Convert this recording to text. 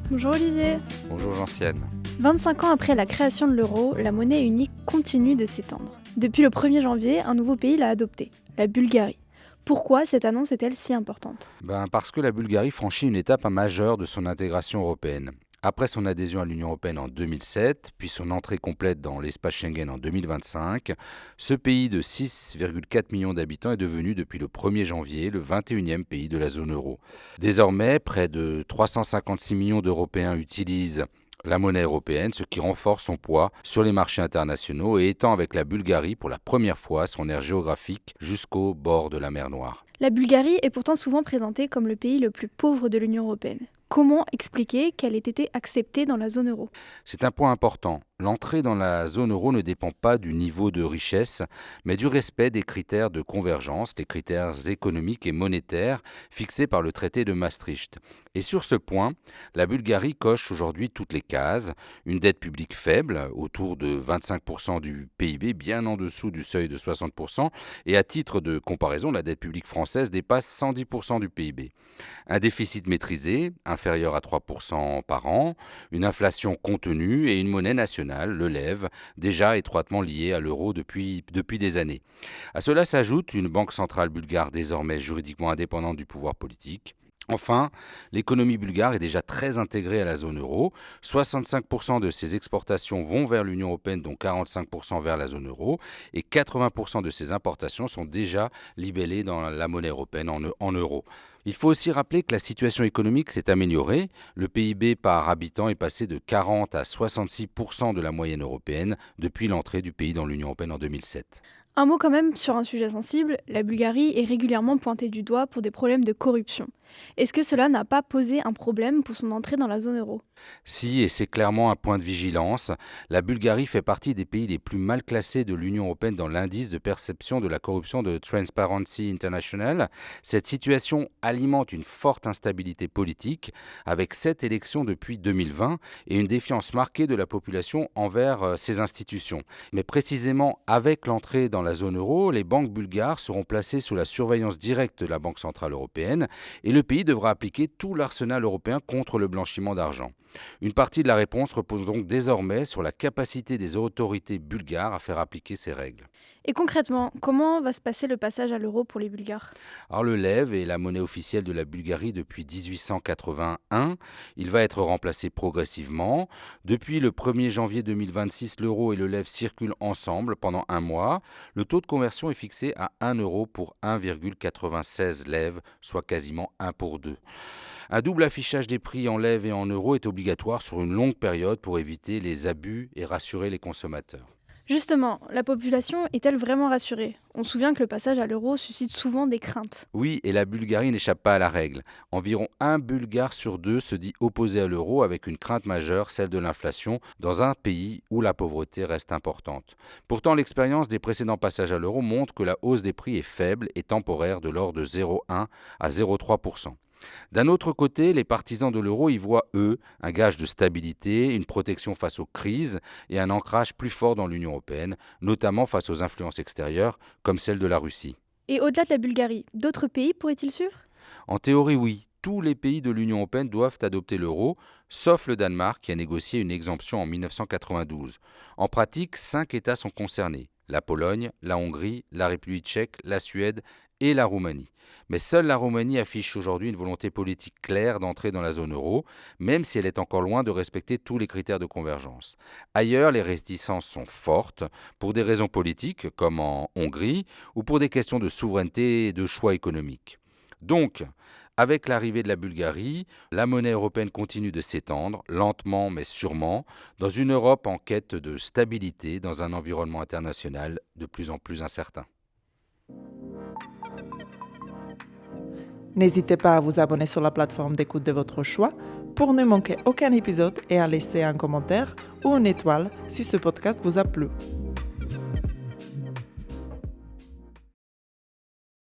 Bonjour Olivier. Bonjour Gentiane. 25 ans après la création de l'euro, la monnaie unique continue de s'étendre. Depuis le 1er janvier, un nouveau pays l'a adoptée, la Bulgarie. Pourquoi cette annonce est-elle si importante ? Parce que la Bulgarie franchit une étape majeure de son intégration européenne. Après son adhésion à l'Union européenne en 2007, puis son entrée complète dans l'espace Schengen en 2025, ce pays de 6,4 millions d'habitants est devenu depuis le 1er janvier le 21e pays de la zone euro. Désormais, près de 356 millions d'Européens utilisent la monnaie européenne, ce qui renforce son poids sur les marchés internationaux et étend avec la Bulgarie pour la première fois son aire géographique jusqu'au bord de la mer Noire. La Bulgarie est pourtant souvent présentée comme le pays le plus pauvre de l'Union européenne. Comment expliquer qu'elle ait été acceptée dans la zone euro ? C'est un point important. L'entrée dans la zone euro ne dépend pas du niveau de richesse, mais du respect des critères de convergence, les critères économiques et monétaires fixés par le traité de Maastricht. Et sur ce point, la Bulgarie coche aujourd'hui toutes les cases. Une dette publique faible, autour de 25% du PIB, bien en dessous du seuil de 60%, et à titre de comparaison, la dette publique française dépasse 110% du PIB. Un déficit maîtrisé, inférieur à 3% par an, une inflation contenue et une monnaie nationale, le lève, déjà étroitement liée à l'euro depuis des années. À cela s'ajoute une banque centrale bulgare désormais juridiquement indépendante du pouvoir politique. Enfin, l'économie bulgare est déjà très intégrée à la zone euro. 65% de ses exportations vont vers l'Union européenne, dont 45% vers la zone euro, et 80% de ses importations sont déjà libellées dans la monnaie européenne en euros. Il faut aussi rappeler que la situation économique s'est améliorée. Le PIB par habitant est passé de 40 à 66% de la moyenne européenne depuis l'entrée du pays dans l'Union européenne en 2007. Un mot quand même sur un sujet sensible, la Bulgarie est régulièrement pointée du doigt pour des problèmes de corruption. Est-ce que cela n'a pas posé un problème pour son entrée dans la zone euro ? Si, et c'est clairement un point de vigilance, la Bulgarie fait partie des pays les plus mal classés de l'Union européenne dans l'indice de perception de la corruption de Transparency International. Cette situation alimente une forte instabilité politique, avec 7 élections depuis 2020 et une défiance marquée de la population envers ces institutions. Mais précisément avec l'entrée dans la zone euro, les banques bulgares seront placées sous la surveillance directe de la Banque centrale européenne et le pays devra appliquer tout l'arsenal européen contre le blanchiment d'argent. Une partie de la réponse repose donc désormais sur la capacité des autorités bulgares à faire appliquer ces règles. Et concrètement, comment va se passer le passage à l'euro pour les Bulgares ? Alors le leu est la monnaie officielle de la Bulgarie depuis 1881. Il va être remplacé progressivement. Depuis le 1er janvier 2026, l'euro et le leu circulent ensemble pendant un mois. Le taux de conversion est fixé à 1 euro pour 1,96 leu, soit quasiment 1 pour 2. Un double affichage des prix en leu et en euros est obligatoire sur une longue période pour éviter les abus et rassurer les consommateurs. Justement, la population est-elle vraiment rassurée ? On se souvient que le passage à l'euro suscite souvent des craintes. Oui, et la Bulgarie n'échappe pas à la règle. Environ un Bulgare sur 2 se dit opposé à l'euro avec une crainte majeure, celle de l'inflation, dans un pays où la pauvreté reste importante. Pourtant, l'expérience des précédents passages à l'euro montre que la hausse des prix est faible et temporaire de l'ordre de 0,1 à 0,3%. D'un autre côté, les partisans de l'euro y voient, eux, un gage de stabilité, une protection face aux crises et un ancrage plus fort dans l'Union européenne, notamment face aux influences extérieures comme celle de la Russie. Et au-delà de la Bulgarie, d'autres pays pourraient-ils suivre ? En théorie, oui. Tous les pays de l'Union européenne doivent adopter l'euro, sauf le Danemark qui a négocié une exemption en 1992. En pratique, 5 États sont concernés. La Pologne, la Hongrie, la République tchèque, la Suède et la Roumanie. Mais seule la Roumanie affiche aujourd'hui une volonté politique claire d'entrer dans la zone euro, même si elle est encore loin de respecter tous les critères de convergence. Ailleurs, les réticences sont fortes, pour des raisons politiques, comme en Hongrie, ou pour des questions de souveraineté et de choix économiques. Donc, avec l'arrivée de la Bulgarie, la monnaie européenne continue de s'étendre, lentement mais sûrement, dans une Europe en quête de stabilité dans un environnement international de plus en plus incertain. N'hésitez pas à vous abonner sur la plateforme d'écoute de votre choix pour ne manquer aucun épisode et à laisser un commentaire ou une étoile si ce podcast vous a plu.